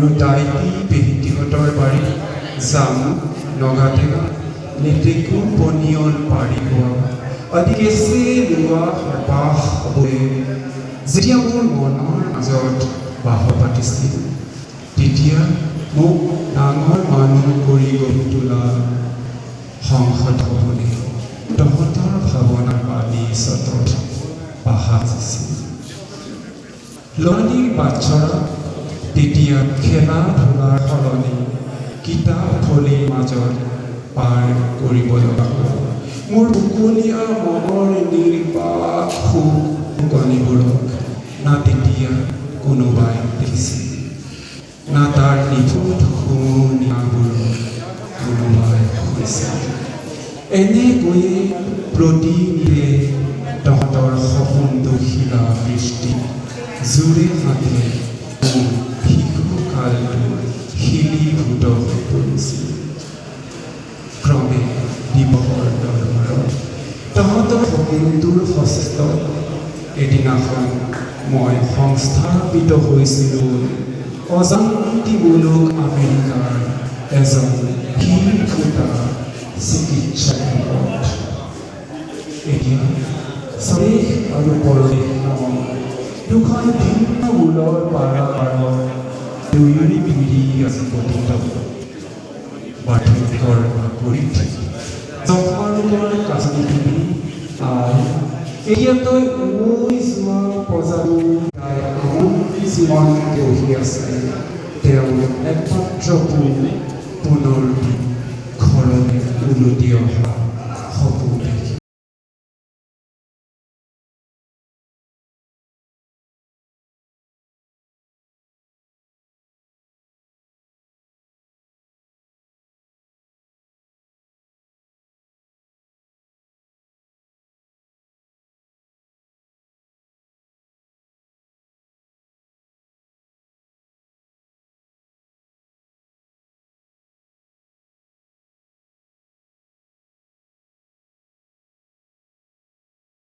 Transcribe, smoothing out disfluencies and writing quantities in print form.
আৰু দাইটি পেহিটিহঁতৰ বাৰী জাম নগাটেঙা লেটেকু পনিয়ল পাৰি হোৱা আদি কেঁচি লোৱা হেঁপাহ হৈ যেতিয়া মোৰ মনৰ মাজত বাহ পাতিছিল তেতিয়া মোক ডাঙৰ মানুহ কৰি গঢ়ি তোলা সংসদ ভৱনে তহঁতৰ ভাৱনাৰ পানী চতত বাহা আছিল। ল'ৰালিৰ বাচ্ছাৰা তেতিয়া খেলা ধূলাৰ সলনি কিতাপ থলীৰ মাজত পাৰ কৰিব লগা হ'ল। মোৰ মুকলীয়া মনৰ নিৰ্বাক সুকণিবোৰক না তেতিয়া কোনোবাই দেখিছিল, না তাৰ নিথুত শুনিয়াবোৰক কোনোবাই শুনিছিল। এনেকৈয়ে প্ৰতিনিধে তহঁতৰ সপোন দুখিলা দৃষ্টি জোৰে হাতে শিশুকালটো শিলীভূত হৈ পৰিছিল। ক্ৰমে দিৱসৰ দৰবাৰত তহঁতৰ সপোনটোৰ হস্তত এদিনাখন মই সংস্থাপিত হৈছিলোঁ অজান্তিমূলক আমেৰিকাৰ এজন শিলফুটা চিকিৎসালয়ত। এতিয়া স্বদেশ আৰু পৰদেশ নামৰ দুখন ভিন্ন মূলৰ পাৰাপাৰত দুয়োৰে পিৰি আজি গঠিত বাৰ্ধক্যৰ বাকৰিত যক্ষ্মাৰোগৰ কাজনী আৰু এতিয়াতৈ উমৈ যোৱা প্ৰজাতিৰ জীৱন বহি আছে তেওঁৰ একমাত্ৰ পুনৰ ঘৰলৈ উলটি অহা